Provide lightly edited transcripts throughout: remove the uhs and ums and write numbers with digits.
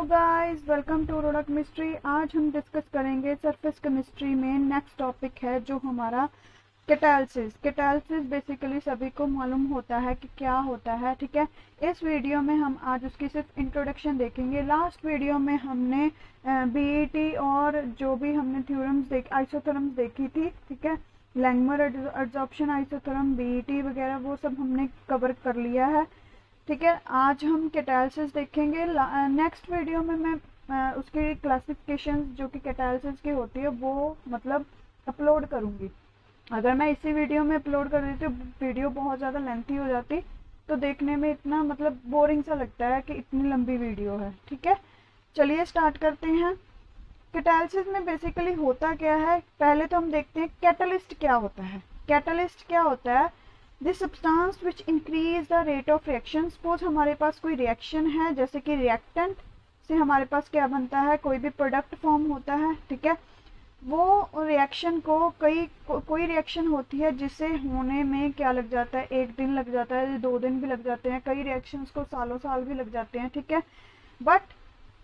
Guys, welcome to रोड़ा chemistry. आज हम डिस्कस करेंगे सरफेस केमिस्ट्री में नेक्स्ट टॉपिक है जो हमारा कैटालिसिस। कैटालिसिस बेसिकली सभी को मालूम होता है कि क्या होता है, ठीक है। इस वीडियो में हम आज उसकी सिर्फ इंट्रोडक्शन देखेंगे। लास्ट वीडियो में हमने बीईटी और जो भी हमने थ्योरम्स आइसोथर्म्स देखी थी, ठीक है। लैंगमर एडजॉर्प्शन आइसोथर्म, बीईटी वगैरह वो सब हमने कवर कर लिया है, ठीक है। आज हम कैटालिसिस देखेंगे। नेक्स्ट वीडियो में मैं उसकी क्लासिफिकेशन जो कि कैटालिसिस की होती है वो मतलब अपलोड करूंगी। अगर मैं इसी वीडियो में अपलोड कर देती तो वीडियो बहुत ज़्यादा लेंथी हो जाती, तो देखने में इतना मतलब बोरिंग सा लगता है कि इतनी लंबी वीडियो है, ठीक है। चलिए स्टार्ट करते हैं। कैटालिसिस में बेसिकली होता क्या है, पहले तो हम देखते हैं कैटलिस्ट क्या होता है। कैटलिस्ट क्या होता है? This substance which increase the rate of reaction. Suppose हमारे पास कोई रिएक्शन है, जैसे कि रिएक्टेंट से हमारे पास क्या बनता है, कोई भी प्रोडक्ट फॉर्म होता है, ठीक है। वो रिएक्शन को कोई रिएक्शन होती है जिसे होने में क्या लग जाता है, 1 दिन लग जाता है, 2 दिन भी लग जाते हैं, कई रिएक्शंस को सालों साल भी लग जाते हैं, ठीक है। बट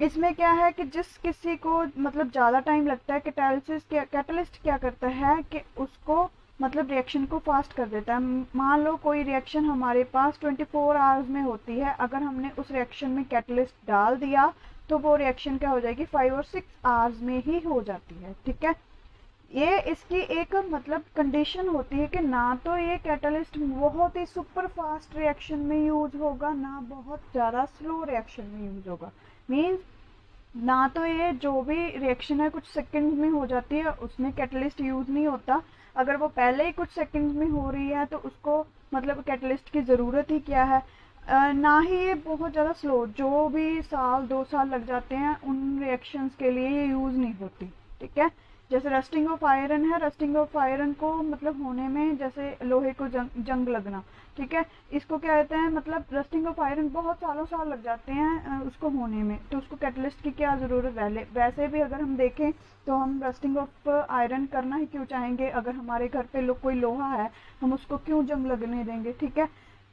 इसमें क्या है कि जिस किसी को मतलब ज़्यादा टाइम लगता है, कैटलिस्ट क्या करता है कि उसको मतलब रिएक्शन को फास्ट कर देता है। मान लो कोई रिएक्शन हमारे पास 24 आवर्स में होती है, अगर हमने उस रिएक्शन में कैटलिस्ट डाल दिया तो वो रिएक्शन क्या हो जाएगी, 5 और 6 आवर्स में ही हो जाती है, ठीक है। ये इसकी एक मतलब कंडीशन होती है कि ना तो ये कैटलिस्ट बहुत ही सुपर फास्ट रिएक्शन में यूज होगा, ना बहुत ज़्यादा स्लो रिएक्शन में यूज होगा। मीन्स ना तो ये जो भी रिएक्शन है कुछ सेकंड में हो जाती है, उसमें कैटलिस्ट यूज नहीं होता। अगर वो पहले ही कुछ सेकंड में हो रही है तो उसको मतलब कैटलिस्ट की ज़रूरत ही क्या है। ना ही ये बहुत ज़्यादा स्लो, जो भी साल 2 साल लग जाते हैं उन रिएक्शंस के लिए ये यूज़ नहीं होती, ठीक है। जैसे रस्टिंग ऑफ आयरन है, रस्टिंग ऑफ आयरन को मतलब होने में जैसे लोहे को जंग लगना, ठीक है, इसको क्या कहते हैं, मतलब रस्टिंग ऑफ आयरन बहुत सालों साल लग जाते हैं उसको होने में, तो उसको कैटलिस्ट की क्या ज़रूरत है। वैसे भी अगर हम देखें तो हम रस्टिंग ऑफ आयरन करना ही क्यों चाहेंगे, अगर हमारे घर पे कोई लोहा है हम उसको क्यों जंग लगने देंगे, ठीक है।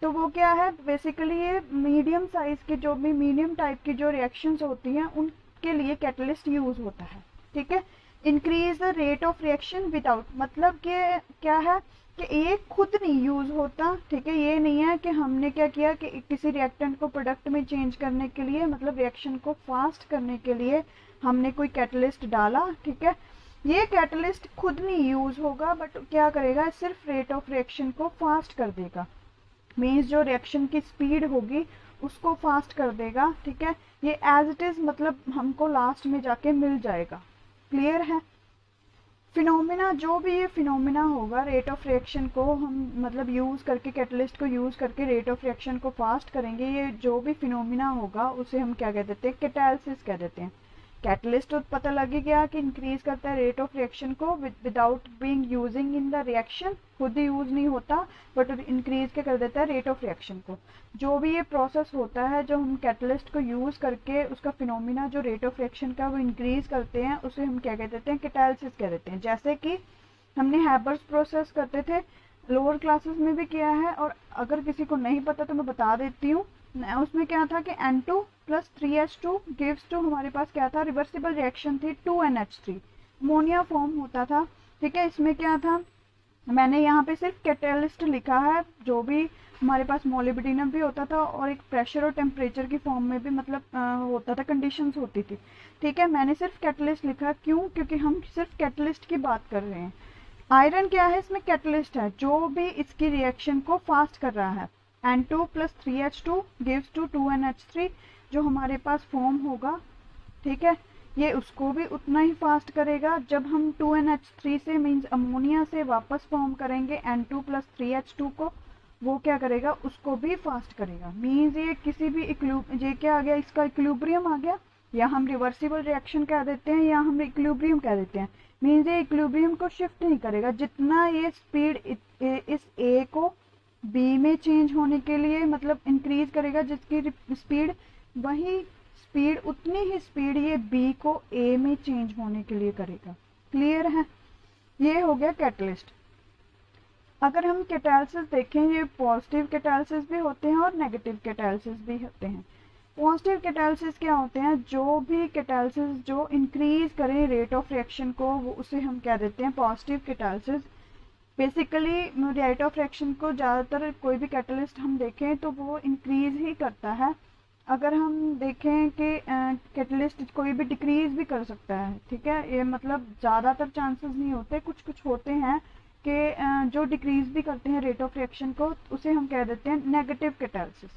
तो वो क्या है, बेसिकली ये मीडियम साइज की जो भी मीडियम टाइप की जो रिएक्शंस होती हैं उनके लिए कैटलिस्ट यूज होता है, ठीक है। Increase the rate of reaction without, मतलब कि क्या है कि ये खुद नहीं यूज होता, ठीक है। ये नहीं है कि हमने क्या किया कि किसी रिएक्टेंट को प्रोडक्ट में चेंज करने के लिए मतलब रिएक्शन को फास्ट करने के लिए हमने कोई कैटलिस्ट डाला, ठीक है। ये कैटलिस्ट खुद नहीं यूज होगा, बट क्या करेगा, सिर्फ रेट ऑफ रिएक्शन को फास्ट कर देगा। मीन्स जो रिएक्शन की स्पीड होगी उसको फास्ट कर देगा, ठीक है। ये एज इट इज मतलब हमको लास्ट में जाके मिल जाएगा। क्लियर है। फिनोमिना, जो भी ये फिनोमिना होगा रेट ऑफ रिएक्शन को हम मतलब यूज करके कैटलिस्ट को यूज करके रेट ऑफ रिएक्शन को फास्ट करेंगे, ये जो भी फिनोमिना होगा उसे हम क्या कह देते हैं, कैटालिसिस कह देते हैं। कैटलिस्ट तो पता लग ही गया कि इंक्रीज करता है रेट ऑफ रिएक्शन को without being using in the reaction, खुद यूज नहीं होता बट इंक्रीज क्या कर देता है, रेट ऑफ रिएक्शन को। जो भी ये प्रोसेस होता है जो हम कैटलिस्ट को यूज करके उसका फिनोमिना जो रेट ऑफ रिएक्शन का वो इंक्रीज करते हैं, उसे हम क्या कह देते हैं, कैटालिसिस कह देते हैं। जैसे कि हमने हैबर्स प्रोसेस करते थे, लोअर क्लासेस में भी किया है, और अगर किसी को नहीं पता तो मैं बता देती हूँ। उसमें क्या था कि N2 + 3H2 गिव्स टू, हमारे पास क्या था, रिवर्सिबल रिएक्शन थी 2NH3, अमोनिया फॉर्म होता था, ठीक है। इसमें क्या था, मैंने यहाँ पे सिर्फ कैटलिस्ट लिखा है, जो भी हमारे पास मोलिब्डेनम भी होता था और एक प्रेशर और टेम्परेचर की फॉर्म में भी मतलब होता था, कंडीशंस होती थी, ठीक है। मैंने सिर्फ कैटलिस्ट लिखा, क्यों, क्योंकि हम सिर्फ कैटलिस्ट की बात कर रहे हैं। आयरन क्या है, इसमें कैटलिस्ट है जो भी इसकी रिएक्शन को फास्ट कर रहा है। N2 + 3H2 gives to 2NH3, जो हमारे पास फॉर्म होगा, ठीक है, ये उसको भी उतना ही फास्ट करेगा। जब हम 2NH3 से मीन्स अमोनिया से वापस फॉर्म करेंगे N2 + 3H2 को, वो क्या करेगा, उसको भी फास्ट करेगा। मीन्स ये किसी भी ये क्या आ गया, इसका इक्विलिब्रियम आ गया, या हम रिवर्सिबल रिएक्शन कह देते हैं या हम इक्विलिब्रियम कह देते हैं। मीन्स ये इक्विलिब्रियम को शिफ्ट नहीं करेगा, जितना ये स्पीड इस ए को बी में चेंज होने के लिए मतलब इंक्रीज करेगा, जिसकी स्पीड वही स्पीड उतनी ही स्पीड ये बी को ए में चेंज होने के लिए करेगा। क्लियर है। ये हो गया कैटलिस्ट। अगर हम कैटालिसिस देखें, ये पॉजिटिव कैटालिसिस भी होते हैं और नेगेटिव कैटालिसिस भी होते हैं। पॉजिटिव कैटालिसिस क्या होते हैं, जो भी कैटालिसिस जो इंक्रीज करें रेट ऑफ रिएक्शन को, वो उसे हम क्या देते हैं, positive catalysis. Basically rate of reaction को ज़्यादातर कोई भी कैटलिस्ट हम देखें तो वो इंक्रीज ही करता है। अगर हम देखें कि कैटलिस्ट कोई भी डिक्रीज भी कर सकता है, ठीक है, ये मतलब ज़्यादातर चांसेस नहीं होते, कुछ कुछ होते हैं कि जो डिक्रीज भी करते हैं रेट ऑफ रिएक्शन को, उसे हम कह देते हैं नेगेटिव कैटालिसिस।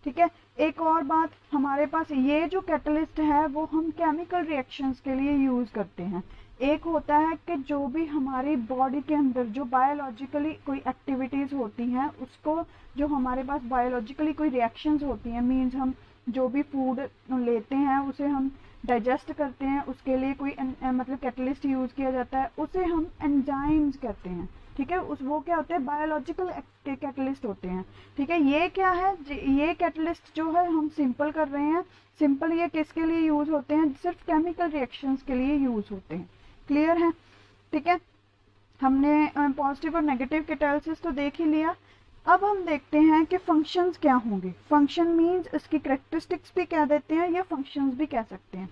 ठीक है, एक और बात, हमारे पास ये जो कैटलिस्ट है वो हम केमिकल रिएक्शंस के लिए यूज़ करते हैं। एक होता है कि जो भी हमारी बॉडी के अंदर जो बायोलॉजिकली कोई एक्टिविटीज़ होती हैं, उसको जो हमारे पास बायोलॉजिकली कोई रिएक्शंस होती हैं, मीन्स हम जो भी फूड लेते हैं उसे हम डाइजेस्ट करते हैं, उसके लिए कोई मतलब कैटलिस्ट यूज़ किया जाता है, उसे हम एंजाइम्स कहते हैं। ठीक है, उस वो क्या होते हैं, बायोलॉजिकल कैटलिस्ट होते हैं। ठीक है, ये क्या है, ये कैटलिस्ट जो है हम सिंपल कर रहे हैं, सिंपल ये किसके लिए यूज़ होते हैं, सिर्फ केमिकल रिएक्शंस के लिए यूज़ होते हैं। क्लियर है? ठीक है, हमने पॉजिटिव और नेगेटिव कैटालिसिस तो देख ही लिया। अब हम देखते हैं कि फंक्शंस क्या होंगे। फंक्शन मींस इसकी कैरेक्टरिस्टिक्स भी कह देते हैं या फंक्शंस भी कह सकते हैं।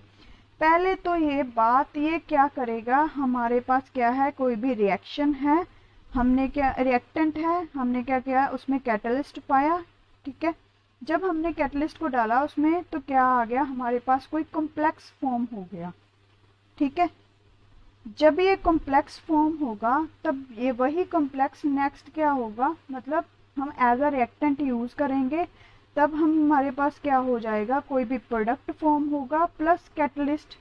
पहले तो ये बात, ये क्या करेगा, हमारे पास क्या है, कोई भी रिएक्शन है, हमने क्या रिएक्टेंट है, हमने क्या किया, उसमें कैटलिस्ट पाया। ठीक है, जब हमने कैटलिस्ट को डाला उसमें तो क्या आ गया, हमारे पास कोई कॉम्प्लेक्स फॉर्म हो गया। ठीक है, जब ये कॉम्प्लेक्स फॉर्म होगा तब ये वही कॉम्प्लेक्स नेक्स्ट क्या होगा, मतलब हम एज अ रिएक्टेंट यूज करेंगे, तब हम हमारे पास क्या हो जाएगा, कोई भी प्रोडक्ट फॉर्म होगा प्लस कैटलिस्ट,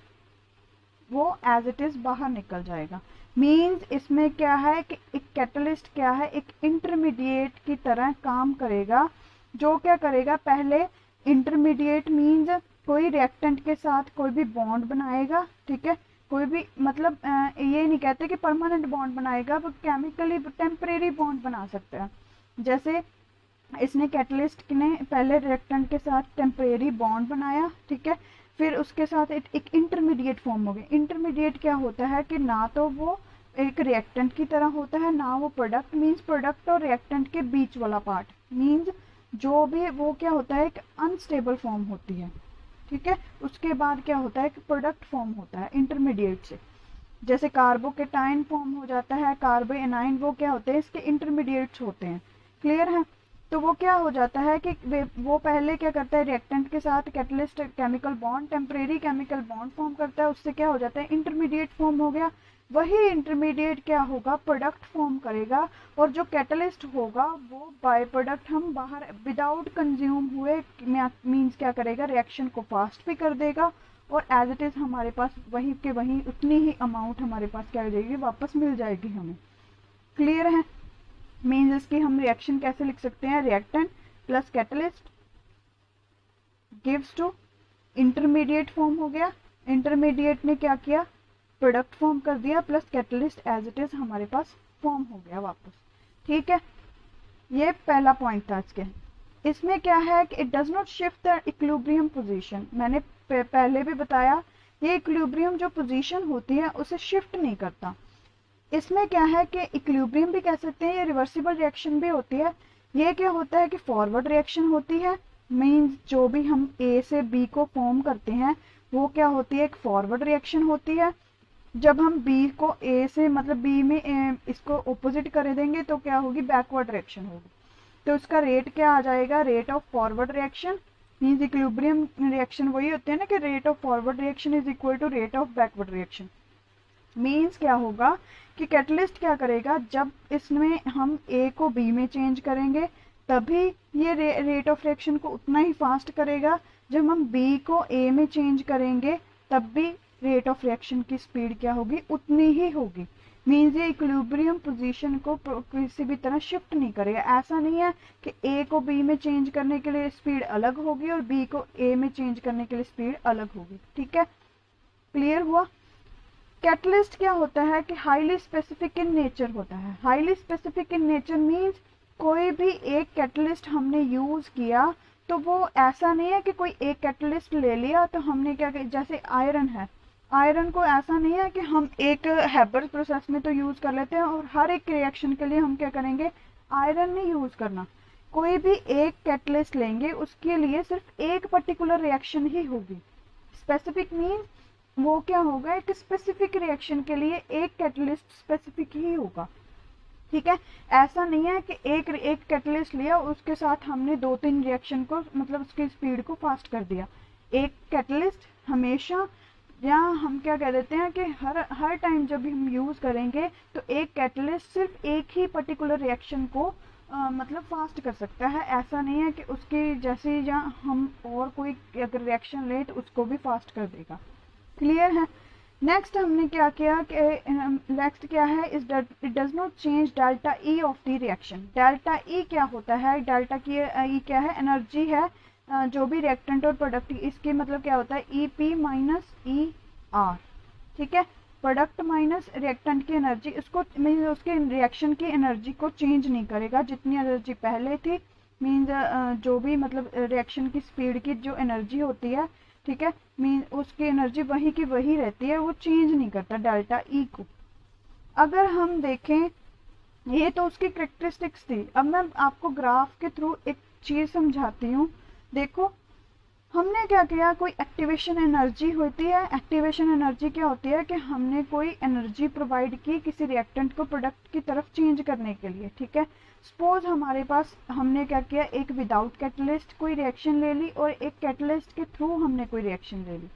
वो एज इट इज बाहर निकल जाएगा। मींस इसमें क्या है कि एक कैटलिस्ट क्या है, एक इंटरमीडिएट की तरह काम करेगा, जो क्या करेगा, पहले इंटरमीडिएट मींस कोई रिएक्टेंट के साथ कोई भी बॉन्ड बनाएगा। ठीक है, कोई भी मतलब ये नहीं कहते कि परमानेंट बॉन्ड बनाएगा, वो केमिकली टेम्परेरी बॉन्ड बना सकता है। जैसे इसने कैटलिस्ट ने पहले रिएक्टेंट के साथ टेम्परेरी बॉन्ड बनाया, ठीक है, फिर उसके साथ एक इंटरमीडिएट फॉर्म हो गया। इंटरमीडिएट क्या होता है कि ना तो वो एक रिएक्टेंट की तरह होता है, ना वो प्रोडक्ट, मीन्स प्रोडक्ट और रिएक्टेंट के बीच वाला पार्ट, मीन्स जो भी वो क्या होता है, एक अनस्टेबल फॉर्म होती है। ठीक है, उसके बाद क्या होता है कि प्रोडक्ट फॉर्म होता है इंटरमीडिएट से, जैसे कार्बोकेटाइन फॉर्म हो जाता है, कार्बोएनाइन, वो क्या होते हैं, इसके इंटरमीडिएट्स होते हैं। क्लियर है? तो वो क्या हो जाता है कि वो पहले क्या करता है, रिएक्टेंट के साथ catalyst chemical bond, temporary chemical bond form करता है, उससे क्या हो जाता है, इंटरमीडिएट फॉर्म हो गया। वही इंटरमीडिएट क्या होगा, प्रोडक्ट फॉर्म करेगा, और जो कैटलिस्ट होगा वो बाय प्रोडक्ट हम बाहर विदाउट कंज्यूम हुए मीन्स क्या करेगा, रिएक्शन को फास्ट भी कर देगा, और एज इट इज हमारे पास वही के वही उतनी ही अमाउंट हमारे पास क्या हो जाएगी, वापस मिल जाएगी हमें। क्लियर है? मीन्स इसकी हम रिएक्शन कैसे लिख सकते हैं, reactant plus catalyst gives to intermediate form हो गया, इंटरमीडिएट ने क्या किया, प्रोडक्ट फॉर्म कर दिया, plus catalyst as it is हमारे पास फॉर्म हो गया वापस। ठीक है, ये पहला पॉइंट था इसके। इसमें क्या है कि it does not shift the equilibrium position, मैंने पहले भी बताया, ये इक्विलिब्रियम जो पोजीशन होती है उसे शिफ्ट नहीं करता। इसमें क्या है कि इक्विलिब्रियम भी कह सकते हैं, ये रिवर्सिबल रिएक्शन भी होती है। ये क्या होता है कि फॉरवर्ड रिएक्शन होती है, मीन्स जो भी हम ए से बी को फॉर्म करते हैं वो क्या होती है, एक फॉरवर्ड रिएक्शन होती है। जब हम बी को ए से मतलब बी में इसको ऑपोजिट कर देंगे तो क्या होगी, बैकवर्ड रिएक्शन होगी। तो उसका रेट क्या आ जाएगा, rate of forward reaction, means equilibrium reaction वही होते हैं ना कि rate of forward reaction is equal to rate of backward reaction. Means क्या होगा कि कैटलिस्ट क्या करेगा, जब इसमें हम ए को बी में चेंज करेंगे तभी ये रेट ऑफ रिएक्शन को उतना ही फास्ट करेगा, जब हम बी को ए में चेंज करेंगे तब भी रेट ऑफ रिएक्शन की स्पीड क्या होगी, उतनी ही होगी। मीन्स ये इक्विलिब्रियम पोजीशन को किसी भी तरह शिफ्ट नहीं करेगा। ऐसा नहीं है कि ए को बी में चेंज करने के लिए स्पीड अलग होगी और बी को ए में चेंज करने के लिए स्पीड अलग होगी। ठीक है, क्लियर हुआ? कैटलिस्ट क्या होता है कि हाईली स्पेसिफिक इन नेचर होता है। Highly specific in nature means कोई भी एक कैटलिस्ट हमने यूज किया तो वो ऐसा नहीं है कि कोई एक कैटलिस्ट ले लिया तो हमने क्या, जैसे आयरन है, आयरन को ऐसा नहीं है कि हम एक हैबर प्रोसेस में तो यूज कर लेते हैं और हर एक रिएक्शन के लिए हम क्या करेंगे, आयरन नहीं यूज करना। कोई भी एक कैटलिस्ट लेंगे उसके लिए सिर्फ एक पर्टिकुलर रिएक्शन ही होगी। स्पेसिफिक मीन्स वो क्या होगा, एक स्पेसिफिक रिएक्शन के लिए एक कैटलिस्ट स्पेसिफिक ही होगा। ठीक है, ऐसा नहीं है कि एक कैटलिस्ट लिया उसके साथ हमने 2-3 रिएक्शन को मतलब उसकी स्पीड को फास्ट कर दिया। एक कैटलिस्ट हमेशा, या हम क्या कह देते हैं कि हर टाइम जब भी हम यूज करेंगे तो एक कैटलिस्ट सिर्फ एक ही पर्टिकुलर रिएक्शन को मतलब फास्ट कर सकता है। ऐसा नहीं है कि उसकी जैसे या हम और कोई अगर रिएक्शन ले तो उसको भी फास्ट कर देगा। क्लियर है। नेक्स्ट हमने क्या किया कि नेक्स्ट क्या है, it does not change delta E of the reaction. Delta E क्या होता है, डेल्टा की ई क्या है, एनर्जी है जो भी रिएक्टेंट और प्रोडक्ट, इसके मतलब क्या होता है E P minus E R. ठीक है, प्रोडक्ट माइनस रिएक्टेंट की एनर्जी, उसको उसके रिएक्शन की एनर्जी को चेंज नहीं करेगा, जितनी एनर्जी पहले थी मीन्स जो भी मतलब रिएक्शन की स्पीड की जो एनर्जी होती है, ठीक है, मीन उसकी एनर्जी वही की वही रहती है, वो चेंज नहीं करता डेल्टा ई को। अगर हम देखें, ये तो उसकी कैरेक्टरिस्टिक्स थी। अब मैं आपको ग्राफ के थ्रू एक चीज समझाती हूँ। देखो हमने क्या किया, कोई एक्टिवेशन एनर्जी होती है। एक्टिवेशन एनर्जी क्या होती है कि हमने कोई एनर्जी प्रोवाइड की किसी रिएक्टेंट को प्रोडक्ट की तरफ चेंज करने के लिए। ठीक है, सपोज हमारे पास हमने क्या किया, एक विदाउट कैटलिस्ट कोई रिएक्शन ले ली और एक कैटलिस्ट के थ्रू हमने कोई रिएक्शन ले ली।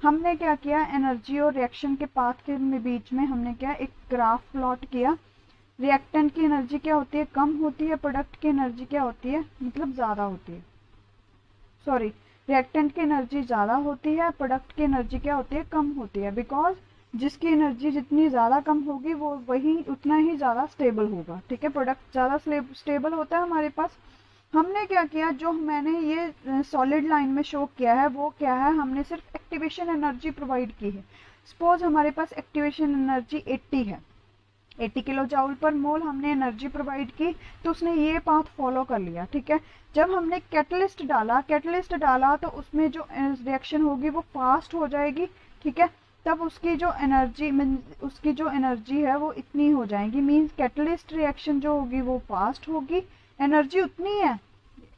हमने क्या किया, एनर्जी और रिएक्शन के पाथ के बीच में हमने क्या एक ग्राफ प्लॉट किया। रिएक्टेंट की एनर्जी क्या होती है, कम होती है, प्रोडक्ट की एनर्जी क्या होती है, मतलब ज़्यादा होती है। सॉरी, रिएक्टेंट की एनर्जी ज़्यादा होती है, प्रोडक्ट की एनर्जी क्या होती है, कम होती है। बिकॉज जिसकी एनर्जी जितनी ज़्यादा कम होगी वो वही उतना ही ज़्यादा स्टेबल होगा। ठीक है, प्रोडक्ट ज़्यादा स्टेबल होता है हमारे पास। हमने क्या किया, जो मैंने ये सॉलिड लाइन में शो किया है वो क्या है, हमने सिर्फ एक्टिवेशन एनर्जी प्रोवाइड की है। सपोज हमारे पास एक्टिवेशन एनर्जी 80 है, 80 किलो जूल पर मोल हमने एनर्जी प्रोवाइड की, तो उसने ये पाथ फॉलो कर लिया। ठीक है, जब हमने कैटलिस्ट डाला तो उसमें जो रिएक्शन होगी वो फास्ट हो जाएगी। ठीक है, तब उसकी जो एनर्जी है वो इतनी हो जाएगी, मींस कैटलिस्ट रिएक्शन जो होगी वो फास्ट होगी, एनर्जी उतनी है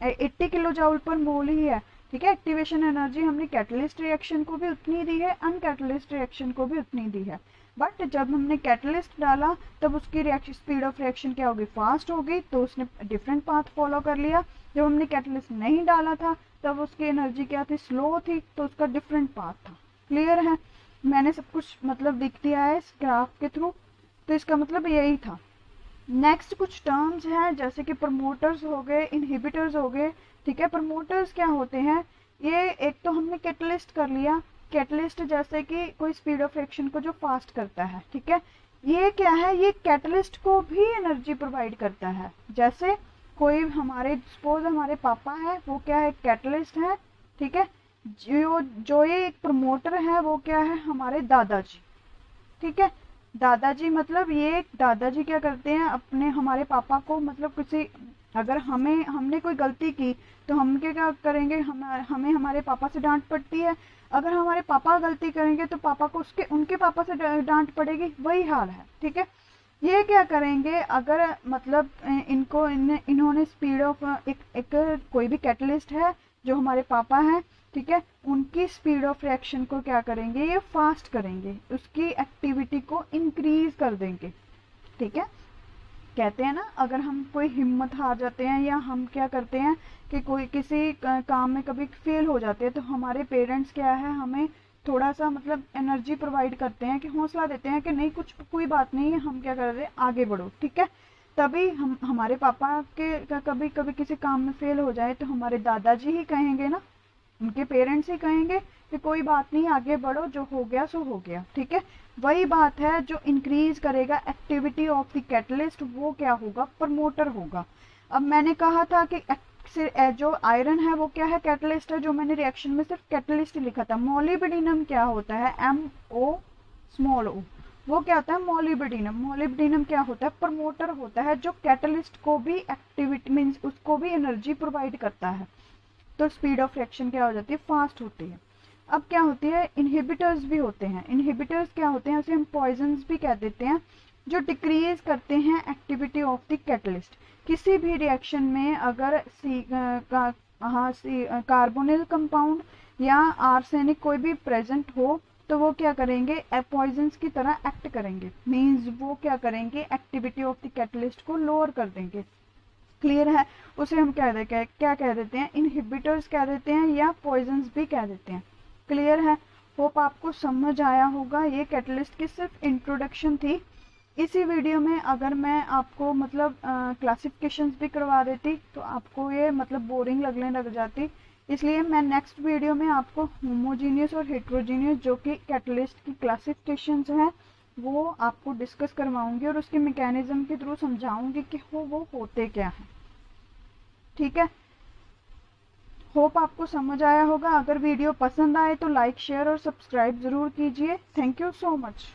80 किलो जूल पर मोल ही है। ठीक है, एक्टिवेशन एनर्जी हमने कैटलिस्ट रिएक्शन को भी उतनी दी है, अनकैटलिस्ट रिएक्शन को भी उतनी दी है। बट जब हमने कैटलिस्ट डाला तब उसकी रिएक्शन स्पीड ऑफ रिएक्शन क्या होगी, फास्ट होगी, तो उसने डिफरेंट पाथ फॉलो कर लिया। जब हमने कैटलिस्ट नहीं डाला था तब उसकी एनर्जी क्या थी, स्लो थी, तो उसका डिफरेंट पाथ था। क्लियर है, मैंने सब कुछ मतलब दिख दिया है इस ग्राफ के थ्रू, तो इसका मतलब यही था। नेक्स्ट कुछ टर्म्स हैं जैसे कि प्रमोटर्स हो गए, इनहिबिटर्स हो गए। ठीक है, प्रमोटर्स क्या होते हैं, ये एक तो हमने कैटलिस्ट कर लिया, कैटलिस्ट जैसे कि कोई स्पीड ऑफ रिएक्शन को जो फास्ट करता है। ठीक है, ये क्या है, ये कैटलिस्ट को भी एनर्जी प्रोवाइड करता है। जैसे कोई हमारे सपोज हमारे पापा है, वो क्या है, कैटलिस्ट है। ठीक है, जो ये एक प्रमोटर है वो क्या है, हमारे दादाजी। ठीक है, दादाजी मतलब ये दादाजी क्या करते हैं, अपने हमारे पापा को मतलब किसी अगर हमने कोई गलती की तो हम क्या करेंगे, हमें हमारे पापा से डांट पड़ती है। अगर हमारे पापा गलती करेंगे तो पापा को उनके पापा से डांट पड़ेगी, वही हाल है। ठीक है, ये क्या करेंगे, अगर मतलब इन्होंने स्पीड ऑफ एक कोई भी कैटलिस्ट है जो हमारे पापा हैं, ठीक है, उनकी स्पीड ऑफ रिएक्शन को क्या करेंगे, ये फास्ट करेंगे, उसकी एक्टिविटी को इंक्रीज कर देंगे। ठीक है, कहते हैं ना, अगर हम कोई हिम्मत हार जाते हैं या हम क्या करते हैं कि कोई किसी काम में कभी फेल हो जाते हैं, तो हमारे पेरेंट्स क्या है, हमें थोड़ा सा मतलब एनर्जी प्रोवाइड करते हैं कि हौसला देते हैं कि नहीं कोई बात नहीं है, हम क्या कर रहे हैं, आगे बढ़ो। ठीक है, तभी हमारे पापा के कभी कभी किसी काम में फेल हो जाए तो हमारे दादाजी ही कहेंगे ना, उनके पेरेंट्स ही कहेंगे कि कोई बात नहीं, आगे बढ़ो, जो हो गया सो हो गया। ठीक है, वही बात है, जो इंक्रीज करेगा एक्टिविटी ऑफ द कैटलिस्ट वो क्या होगा, प्रमोटर होगा। अब मैंने कहा था कि जो आयरन है वो क्या है, कैटलिस्ट है, जो मैंने रिएक्शन में सिर्फ कैटलिस्ट लिखा था। मोलिब्डेनम क्या होता है, MO, वो क्या होता है, मोलिब्डेनम क्या होता है, प्रमोटर होता है, जो कैटलिस्ट को भी एक्टिविटी मीन्स उसको भी एनर्जी प्रोवाइड करता है, तो स्पीड ऑफ रिएक्शन क्या हो जाती है, फास्ट होती है। अब क्या होती है, इनहिबिटर्स भी होते हैं। इनहिबिटर्स क्या होते हैं, उसे हम पॉइजन्स भी कह देते हैं। जो डिक्रीज करते हैं एक्टिविटी ऑफ द कैटलिस्ट। किसी भी रिएक्शन में अगर कार्बोनिल कंपाउंड या आर्सेनिक कोई भी प्रेजेंट हो तो वो क्या करेंगे, पॉइजन्स की तरह एक्ट करेंगे, मींस वो क्या करेंगे, एक्टिविटी ऑफ द कैटलिस्ट को लोअर कर देंगे। क्लियर है? उसे हम क्या कह देते हैं, इनहिबिटर्स कह देते हैं या पॉइजन्स भी कह देते हैं। क्लियर है? होप आपको समझ आया होगा। ये कैटलिस्ट की सिर्फ इंट्रोडक्शन थी। इसी वीडियो में अगर मैं आपको मतलब क्लासिफिकेशंस भी करवा देती तो आपको ये मतलब बोरिंग लगने लग जाती, इसलिए मैं नेक्स्ट वीडियो में आपको होमोजीनियस और हेट्रोजीनियस जो कि कैटलिस्ट की क्लासिफिकेशंस हैं वो आपको डिस्कस करवाऊंगी और उसके मैकेनिज्म के थ्रू समझाऊंगी कि वो होते क्या हैं। ठीक है? होप आपको समझ आया होगा। अगर वीडियो पसंद आए तो लाइक, शेयर और सब्सक्राइब जरूर कीजिए। Thank you so much.